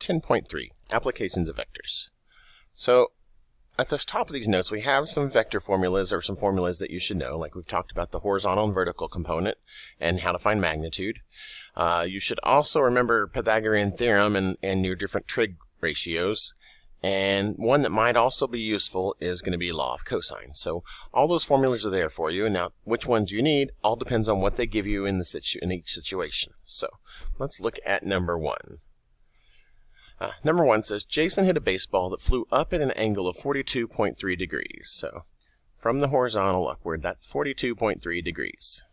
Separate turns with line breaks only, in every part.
10.3, Applications of Vectors. So at the top of these notes, we have some vector formulas or some formulas that you should know. Like we've talked about the horizontal and vertical component and how to find magnitude. You should also remember Pythagorean Theorem and your different trig ratios. And one that might also be useful is going to be law of cosine. So all those formulas are there for you. And now which ones you need all depends on what they give you in each situation. So let's look at number one. Number one says Jason hit a baseball that flew up at an angle of 42.3 degrees. So from the horizontal upward, that's 42.3 degrees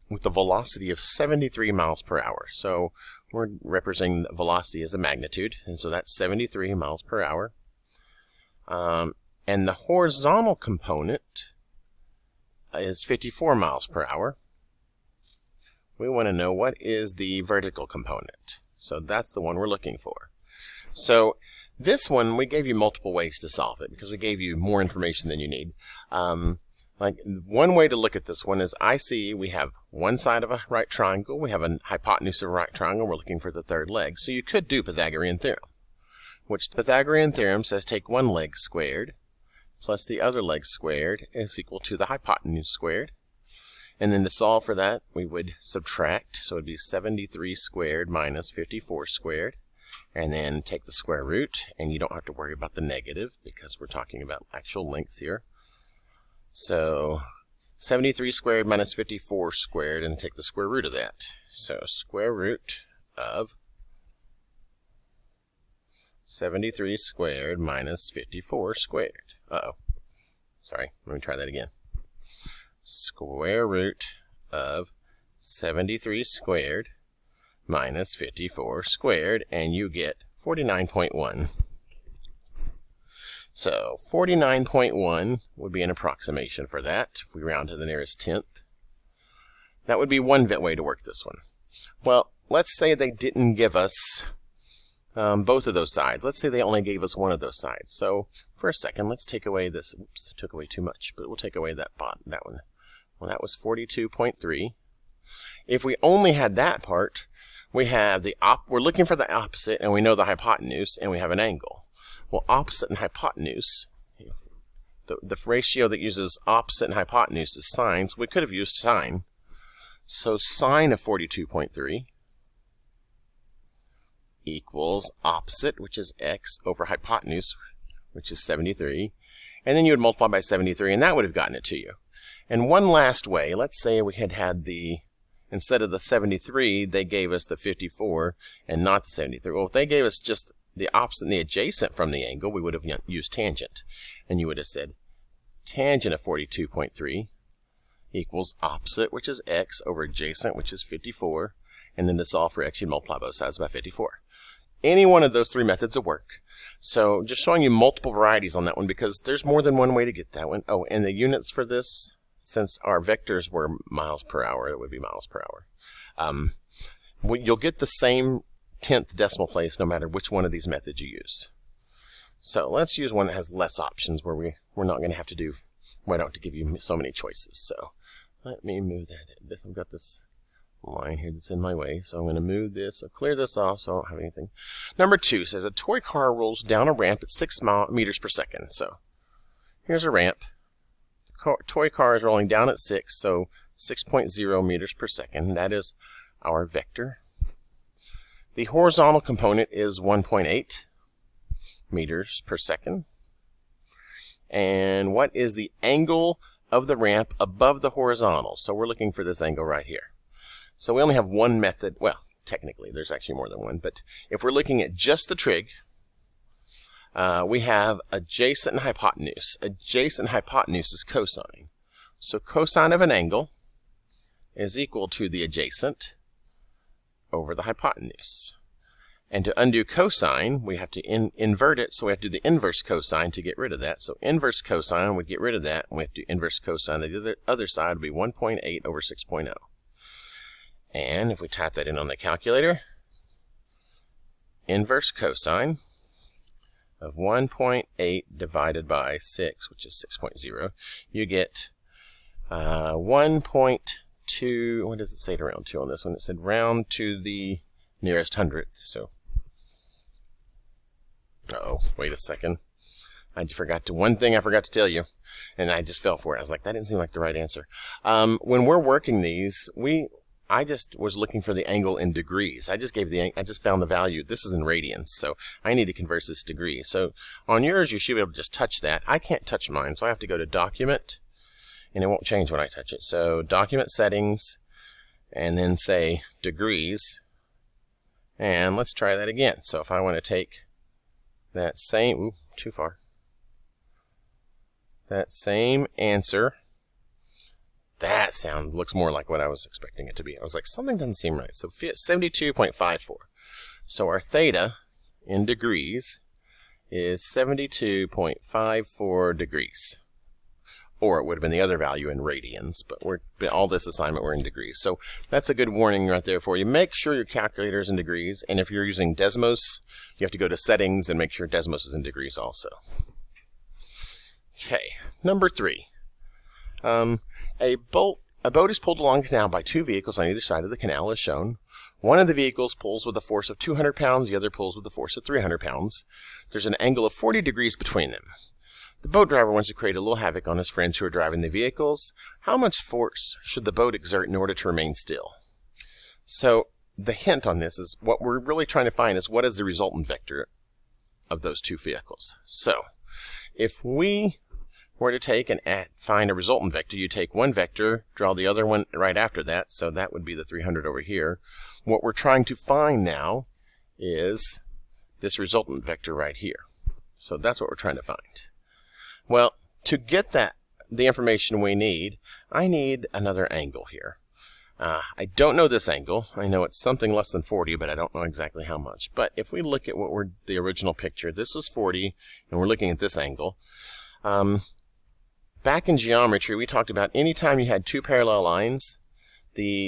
with a velocity of 73 miles per hour. So we're representing the velocity as a magnitude, and so that's 73 miles per hour. And the horizontal component is 54 miles per hour. We want to know what is the vertical component. So that's the one we're looking for. So this one, we gave you multiple ways to solve it because we gave you more information than you need. Like one way to look at this one is I see we have one side of a right triangle, we have a hypotenuse of a right triangle, we're looking for the third leg. So you could do Pythagorean Theorem, which the Pythagorean Theorem says take one leg squared plus the other leg squared is equal to the hypotenuse squared. And then to solve for that, we would subtract, so it would be 73 squared minus 54 squared. And then take the square root, and you don't have to worry about the negative because we're talking about actual length here. So 73 squared minus 54 squared, and take the square root of that. So square root of 73 squared minus 54 squared. Uh-oh. Sorry, let me try that again. Square root of 73 squared minus 54 squared, and you get 49.1. So 49.1 would be an approximation for that if we round to the nearest tenth. That would be one way to work this one. Well, let's say they didn't give us both of those sides. Let's say they only gave us one of those sides. So for a second, let's take away this. Oops, took away too much, but we'll take away that one. Well, that was 42.3. If we only had that part, we have we're looking for the opposite, and we know the hypotenuse, and we have an angle. Well, opposite and hypotenuse, the ratio that uses opposite and hypotenuse is sine, so we could have used sine. So sine of 42.3 equals opposite, which is x, over hypotenuse, which is 73. And then you would multiply by 73, and that would have gotten it to you. And one last way, let's say we had instead of the 73, they gave us the 54 and not the 73. Well, if they gave us just the opposite and the adjacent from the angle, we would have used tangent. And you would have said tangent of 42.3 equals opposite, which is x, over adjacent, which is 54. And then to solve for x, you multiply both sides by 54. Any one of those three methods will work. So just showing you multiple varieties on that one because there's more than one way to get that one. Oh, and the units for this, since our vectors were miles per hour, it would be miles per hour. You'll get the same 10th decimal place no matter which one of these methods you use. So let's use one that has less options where we're not going to have to do, we don't have to give you so many choices. So let me move that. I've got this line here that's in my way, so I'm going to move this, or clear this off so I don't have anything. Number 2 says a toy car rolls down a ramp at 6 meters per second. So here's a ramp. The toy car is rolling down at 6, so 6.0 meters per second. That is our vector. The horizontal component is 1.8 meters per second. And what is the angle of the ramp above the horizontal? So we're looking for this angle right here. So we only have one method. Well, technically, there's actually more than one. But if we're looking at just the trig, we have adjacent and hypotenuse. Adjacent and hypotenuse is cosine. So cosine of an angle is equal to the adjacent over the hypotenuse. And to undo cosine, we have to invert it, so we have to do the inverse cosine to get rid of that. So inverse cosine, we get rid of that, and we have to do inverse cosine. The other side would be 1.8 over 6.0. And if we type that in on the calculator, inverse cosine of 1.8 divided by 6, which is 6.0, you get 1.2, what does it say to round to on this one? It said round to the nearest hundredth. So Uh-oh, wait a second. One thing I forgot to tell you, and I just fell for it. I was like, that didn't seem like the right answer. When we're working these, I just was looking for the angle in degrees. I just found the value. This is in radians, so I need to convert this to degrees. So on yours, you should be able to just touch that. I can't touch mine, so I have to go to Document, and it won't change when I touch it. So Document Settings, and then say Degrees, and let's try that again. So if I want to take that same, too far. That same answer, that looks more like what I was expecting it to be. I was like, something doesn't seem right. So 72.54. So our theta in degrees is 72.54 degrees. Or it would have been the other value in radians, but all this assignment we're in degrees. So that's a good warning right there for you. Make sure your calculator is in degrees, and if you're using Desmos, you have to go to Settings and make sure Desmos is in degrees also. Okay, number 3. A boat is pulled along a canal by 2 vehicles on either side of the canal as shown. One of the vehicles pulls with a force of 200 pounds, the other pulls with a force of 300 pounds. There's an angle of 40 degrees between them. The boat driver wants to create a little havoc on his friends who are driving the vehicles. How much force should the boat exert in order to remain still? So the hint on this is what we're really trying to find is what is the resultant vector of those 2 vehicles. So if we were to take and find a resultant vector, you take one vector, draw the other one right after that, so that would be the 300 over here. What we're trying to find now is this resultant vector right here. So that's what we're trying to find. Well, to get the information we need, I need another angle here. I don't know this angle. I know it's something less than 40, but I don't know exactly how much. But if we look at the original picture, this was 40, and we're looking at this angle. Back in geometry, we talked about any time you had 2 parallel lines,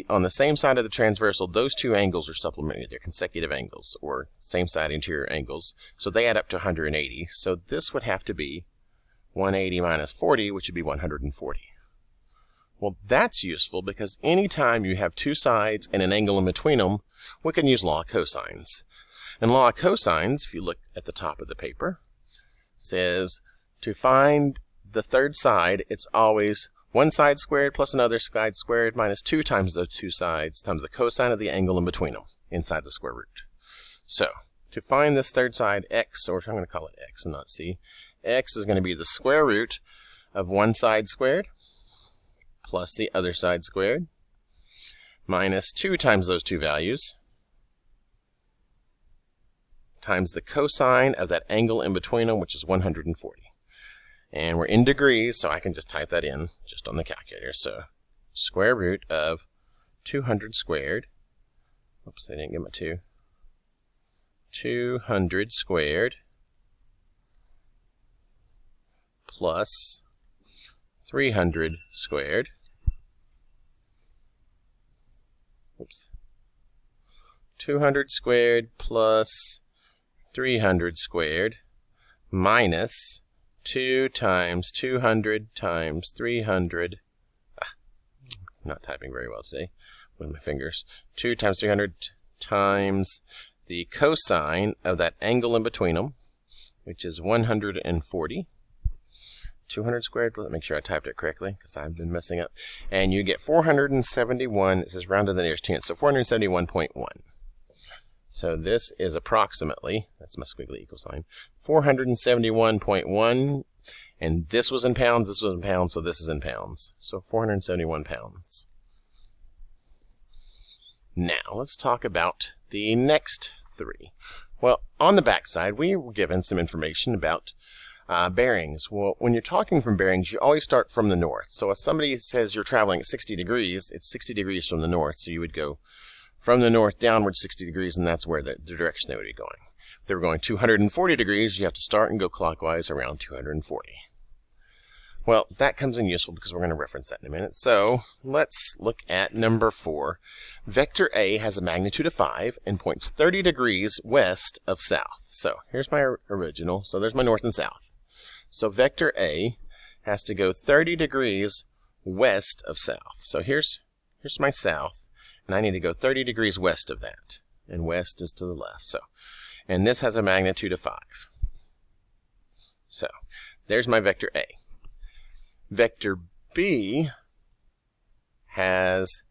on the same side of the transversal, those 2 angles are supplementary. They're consecutive angles, or same side interior angles. So they add up to 180. So this would have to be 180 minus 40, which would be 140. Well, that's useful because anytime you have 2 sides and an angle in between them, we can use law of cosines. And law of cosines, if you look at the top of the paper, says to find the third side, it's always one side squared plus another side squared minus 2 times those 2 sides times the cosine of the angle in between them inside the square root. So to find this third side, x, or I'm going to call it x and not c, x is going to be the square root of one side squared plus the other side squared minus 2 times those 2 values times the cosine of that angle in between them, which is 140. And we're in degrees, so I can just type that in just on the calculator. So square root of 200 squared, oops, I didn't get my 2, 200 squared plus 300 squared, oops, 200 squared plus 300 squared minus 2 times 200 times 300, not typing very well today with my fingers, 2 times 300 times the cosine of that angle in between them, which is 140. 200 squared, let me make sure I typed it correctly because I've been messing up. And you get 471, it says round to the nearest tenth, so 471.1. So this is approximately, that's my squiggly equal sign, 471.1, and this was in pounds, this was in pounds, so this is in pounds. So 471 pounds. Now let's talk about the next 3. Well, on the back side, we were given some information about bearings. Well, when you're talking from bearings, you always start from the north. So if somebody says you're traveling at 60 degrees, it's 60 degrees from the north, so you would go from the north downward 60 degrees, and that's where the direction they would be going. If they were going 240 degrees, you have to start and go clockwise around 240. Well, that comes in useful because we're going to reference that in a minute. So let's look at number 4. Vector A has a magnitude of 5 and points 30 degrees west of south. So here's my original. So there's my north and south. So vector A has to go 30 degrees west of south. So here's my south, and I need to go 30 degrees west of that. And west is to the left. So, and this has a magnitude of 5. So there's my vector A. Vector B has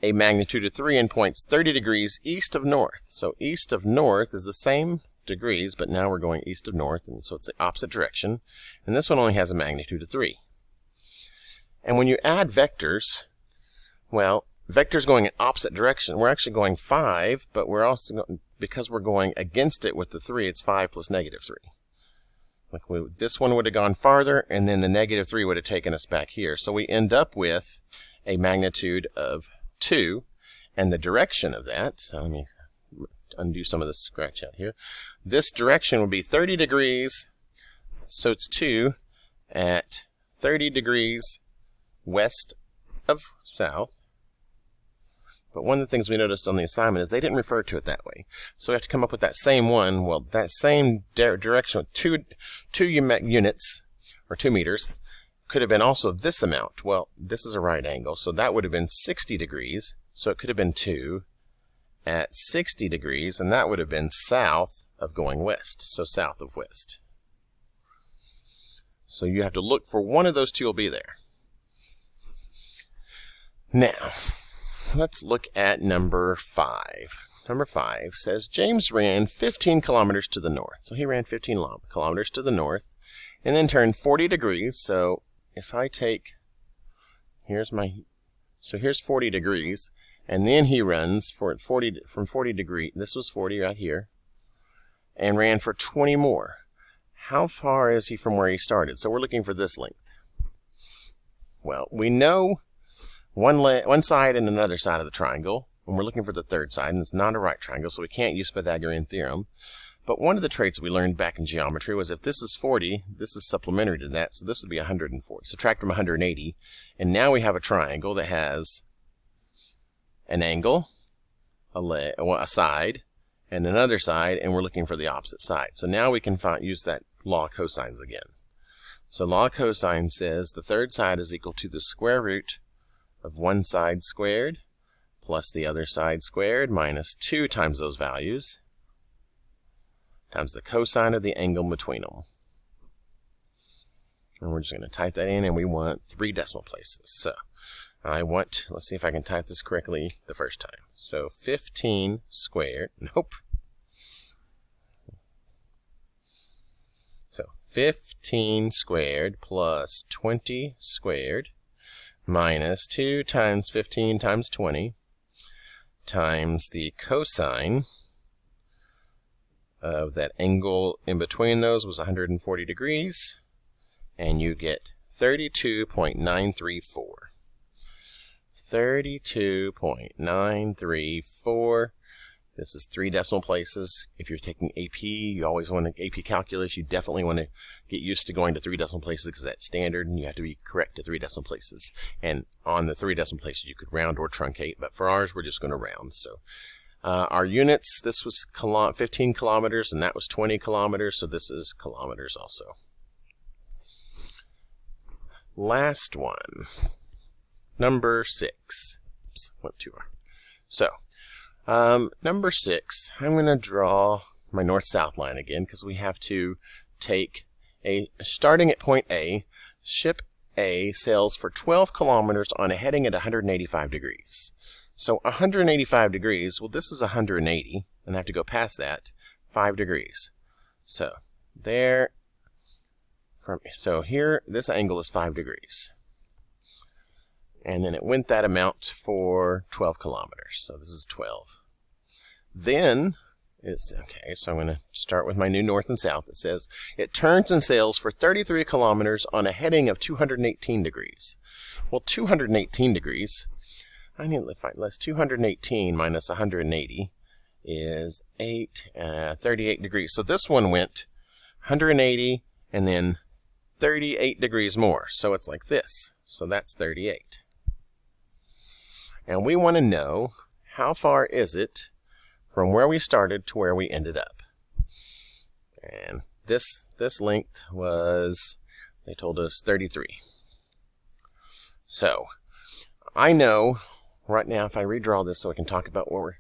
a magnitude of 3 and points 30 degrees east of north. So east of north is the same degrees, but now we're going east of north, and so it's the opposite direction. And this one only has a magnitude of 3. And when you add vectors, well, vectors going in opposite direction, we're actually going 5, but we're also going, because we're going against it with the 3, it's 5 plus negative 3. Like this one would have gone farther, and then the negative 3 would have taken us back here. So we end up with a magnitude of 2, and the direction of that, so let me undo some of the scratch out here. This direction would be 30 degrees, so it's 2 at 30 degrees west of south. But one of the things we noticed on the assignment is they didn't refer to it that way. So we have to come up with that same one. Well, that same direction with two units, or 2 meters, could have been also this amount. Well, this is a right angle, so that would have been 60 degrees. So it could have been 2 at 60 degrees, and that would have been south of going west. So south of west. So you have to look for one of those two will be there. Now, let's look at number 5. Number 5 says James ran 15 kilometers to the north. So he ran 15 kilometers to the north and then turned 40 degrees. So if I take, here's 40 degrees, and then he runs from 40 degrees, this was 40 right here, and ran for 20 more. How far is he from where he started? So we're looking for this length. Well, we know one side and another side of the triangle, and we're looking for the third side, and it's not a right triangle, so we can't use Pythagorean Theorem. But one of the traits we learned back in geometry was if this is 40, this is supplementary to that, so this would be 140. Subtract from 180, and now we have a triangle that has an angle, a side, and another side, and we're looking for the opposite side. So now we can use that law of cosines again. So law of cosines says the third side is equal to the square root of one side squared plus the other side squared minus 2 times those values times the cosine of the angle between them. And we're just going to type that in, and we want 3 decimal places. So let's see if I can type this correctly the first time. So 15 squared, nope. So 15 squared plus 20 squared minus 2 times 15 times 20 times the cosine of that angle in between those was 140 degrees, and you get 32.934. 32.934. This is 3 decimal places. If you're taking AP, you always want to, AP calculus, you definitely want to get used to going to 3 decimal places because that's standard, and you have to be correct to 3 decimal places. And on the 3 decimal places, you could round or truncate, but for ours, we're just going to round. So our units, this was 15 kilometers, and that was 20 kilometers, so this is kilometers also. Last one, number 6. Oops, went too far. So, number 6, I'm going to draw my north-south line again because we have to take starting at point A, ship A sails for 12 kilometers on a heading at 185 degrees. So 185 degrees, well, this is 180, and I have to go past that 5 degrees. So here, this angle is 5 degrees. And then it went that amount for 12 kilometers. So this is 12. Then, okay, so I'm going to start with my new north and south. It says, it turns and sails for 33 kilometers on a heading of 218 degrees. Well, 218 degrees, I need to find less. 218 minus 180 is 38 degrees. So this one went 180 and then 38 degrees more. So it's like this. So that's 38. And we want to know how far is it from where we started to where we ended up. And this length was, they told us 33. So I know right now if I redraw this so I can talk about what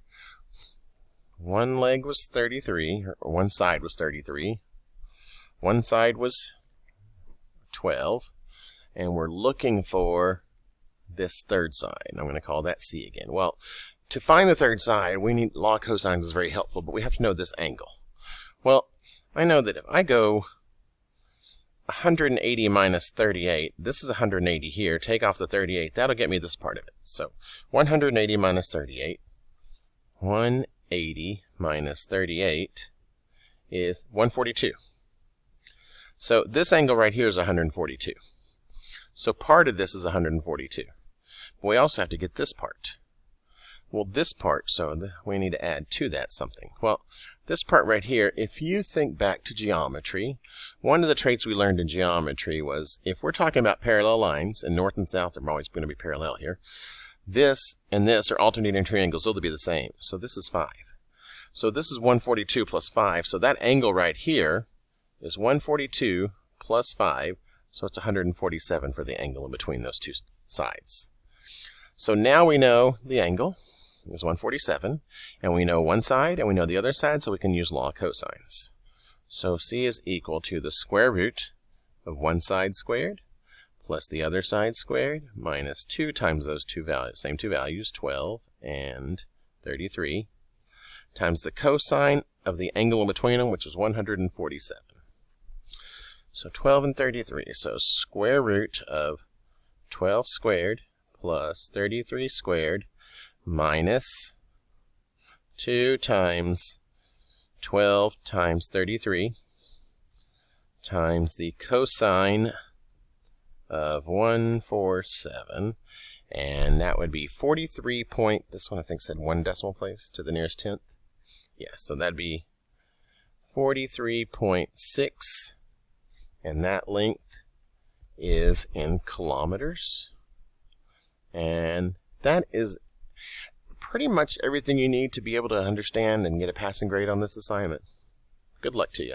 one leg was 33, or one side was 33. one side was 12, and we're looking for this third side. I'm going to call that C again. Well, to find the third side, we need law of cosines is very helpful, but we have to know this angle. Well, I know that if I go 180 minus 38, this is 180 here, take off the 38, that'll get me this part of it. So 180 minus 38, 180 minus 38 is 142. So this angle right here is 142. So part of this is 142. But we also have to get this part. Well, this part, so we need to add to that something. Well, this part right here, if you think back to geometry, one of the traits we learned in geometry was if we're talking about parallel lines, and north and south are always going to be parallel here, this and this are alternating triangles, so they'll be the same. So this is 5. So this is 142 plus 5, so that angle right here is 142 plus 5, so it's 147 for the angle in between those two sides. So now we know the angle is 147, and we know one side and we know the other side, so we can use law of cosines. So C is equal to the square root of one side squared plus the other side squared minus 2 times those two values, same two values, 12 and 33, times the cosine of the angle in between them, which is 147. So 12 and 33, so square root of 12 squared plus 33 squared minus 2 times 12 times 33 times the cosine of 147, and that would be 43 point, this one I think said 1 decimal place to the nearest tenth. Yes, so that'd be 43.6, and that length is in kilometers. And that is pretty much everything you need to be able to understand and get a passing grade on this assignment. Good luck to you.